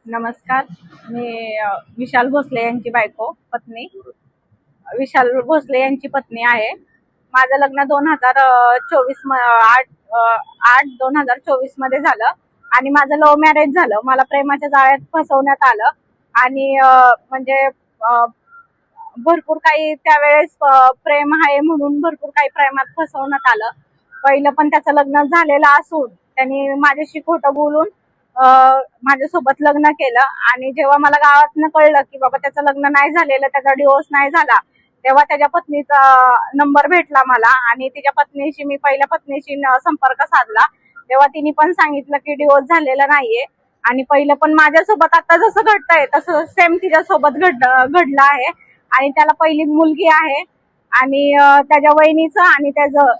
नमस्कार. मी विशाल भोसले यांची बायको पत्नी विशाल भोसले यांची पत्नी आहे. माझं लग्न 2024 8/2024 मध्ये झालं आणि माझं लव्ह मॅरेज झालं. मला प्रेमाच्या जाळ्यात फसवण्यात आलं आणि म्हणजे भरपूर काही त्यावेळेस प्रेम आहे म्हणून भरपूर काही प्रेमात फसवण्यात आलं. पहिलं पण त्याचं लग्न झालेलं असून त्यांनी माझ्याशी खोटं बोलून माझ्यासोबत लग्न केलं आणि जेव्हा मला गावातनं कळलं की बाबा त्याचं लग्न नाही झालेलं, त्याचा डिवोर्स नाही झाला, तेव्हा त्याच्या पत्नीचा नंबर भेटला मला आणि तिच्या पत्नीशी मी पहिल्या पत्नीशी संपर्क साधला. तेव्हा तिने पण सांगितलं की डिवोर्स झालेला नाहीये आणि पहिलं पण माझ्यासोबत आता जसं घडतंय तसं सेम तिच्यासोबत घडलं आहे आणि त्याला पहिली मुलगी आहे आणि त्याच्या वहिनीचं आणि त्याचं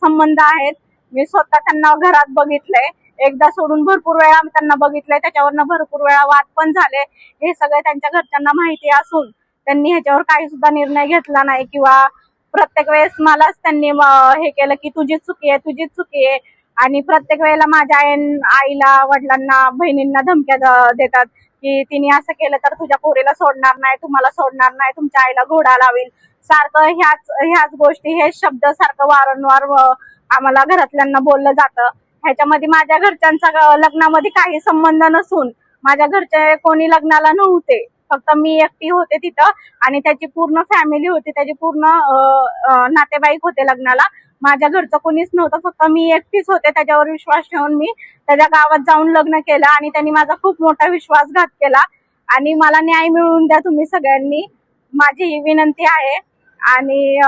संबंध आहेत. मी स्वतः त्यांना घरात बघितलंय, एकदा सोडून भरपूर वेळा त्यांना बघितलंय, त्याच्यावरनं भरपूर वेळा वाद पण झाले. हे सगळे त्यांच्या घरच्यांना माहिती असून त्यांनी ह्याच्यावर काही सुद्धा निर्णय घेतला नाही किंवा प्रत्येक वेळेस मलाच त्यांनी हे केलं की तुझीच चुकी आहे, तुझीच चुकी आहे आणि प्रत्येक वेळेला माझ्या आईला, वडिलांना, बहिणींना धमक्या देतात की तिने असं केलं तर तुझ्या पोरीला सोडणार नाही, तुम्हाला सोडणार नाही, तुमच्या आईला घोडा लावेल. सारखं ह्याच गोष्टी, हे शब्द सारखं वारंवार आम्हाला घरातल्यांना बोललं जातं. ह्याच्यामध्ये माझ्या घरच्यांचा लग्नामध्ये काही संबंध नसून माझ्या घरचे कोणी लग्नाला नव्हते, फक्त मी एकटी होते तिथं आणि त्याची पूर्ण फॅमिली होती, त्याची पूर्ण नातेवाईक होते लग्नाला. माझ्या घरचं कोणीच नव्हतं, फक्त मी एकटीच होते. त्याच्यावर विश्वास ठेवून मी त्याच्या गावात जाऊन लग्न केलं आणि त्यांनी माझा खूप मोठा विश्वासघात केला आणि मला न्याय मिळवून द्या तुम्ही सगळ्यांनी, माझी ही विनंती आहे. आणि